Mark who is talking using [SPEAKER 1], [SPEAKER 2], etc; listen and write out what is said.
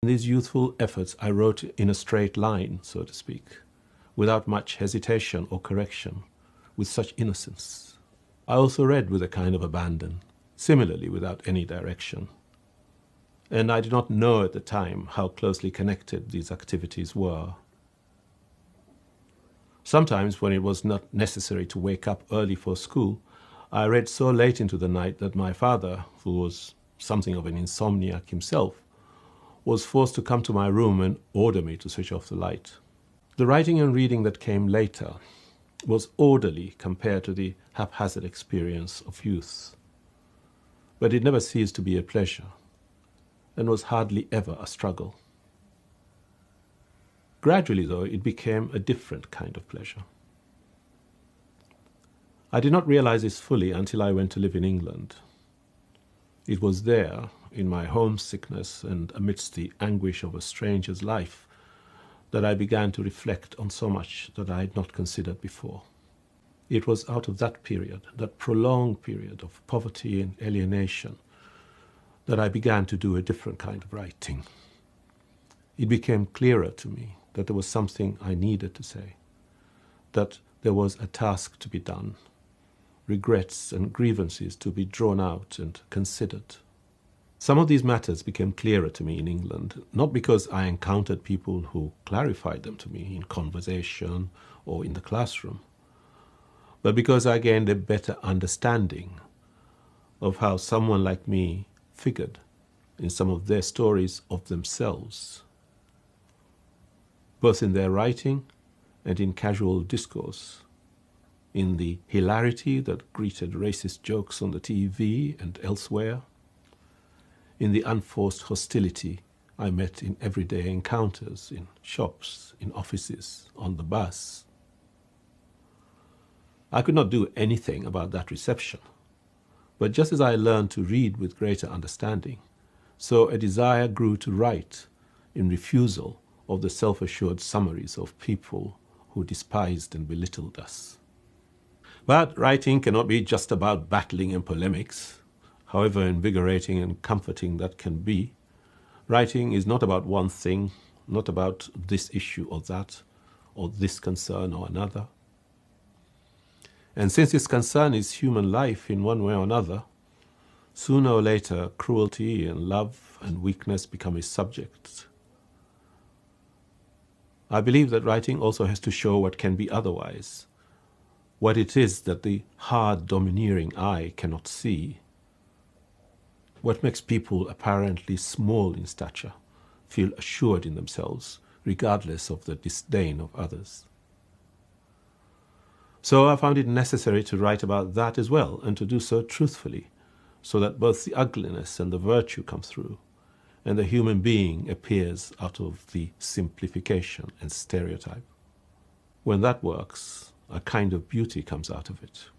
[SPEAKER 1] In these youthful efforts, I wrote in a straight line, so to speak, without much hesitation or correction, with such innocence. I also read with a kind of abandon, similarly without any direction. And I did not know at the time how closely connected these activities were. Sometimes, when it was not necessary to wake up early for school, I read so late into the night that my father, who was something of an insomniac himself, was forced to come to my room and order me to switch off the light. The writing and reading that came later was orderly compared to the haphazard experience of youth. But it never ceased to be a pleasure, and was hardly ever a struggle. Gradually, though, it became a different kind of pleasure. I did not realize this fully until I went to live in England. It was there, in my homesickness and amidst the anguish of a stranger's life, that I began to reflect on so much that I had not considered before. It was out of that period, that prolonged period of poverty and alienation, that I began to do a different kind of writing. It became clearer to me that there was something I needed to say, that there was a task to be done, regrets and grievances to be drawn out and considered. Some of these matters became clearer to me in England, not because I encountered people who clarified them to me in conversation or in the classroom, but because I gained a better understanding of how someone like me figured in some of their stories of themselves, both in their writing and in casual discourse, in the hilarity that greeted racist jokes on the TV and elsewhere, in the unforced hostility I met in everyday encounters, in shops, in offices, on the bus. I could not do anything about that reception, but just as I learned to read with greater understanding, so a desire grew to write in refusal of the self-assured summaries of people who despised and belittled us. But writing cannot be just about battling and polemics, however invigorating and comforting that can be. Writing is not about one thing, not about this issue or that, or this concern or another. And since this concern is human life in one way or another, sooner or later cruelty and love and weakness become its subject. I believe that writing also has to show what can be otherwise, what it is that the hard, domineering eye cannot see, what makes people apparently small in stature feel assured in themselves, regardless of the disdain of others. So I found it necessary to write about that as well, and to do so truthfully, so that both the ugliness and the virtue come through, and the human being appears out of the simplification and stereotype. When that works, a kind of beauty comes out of it.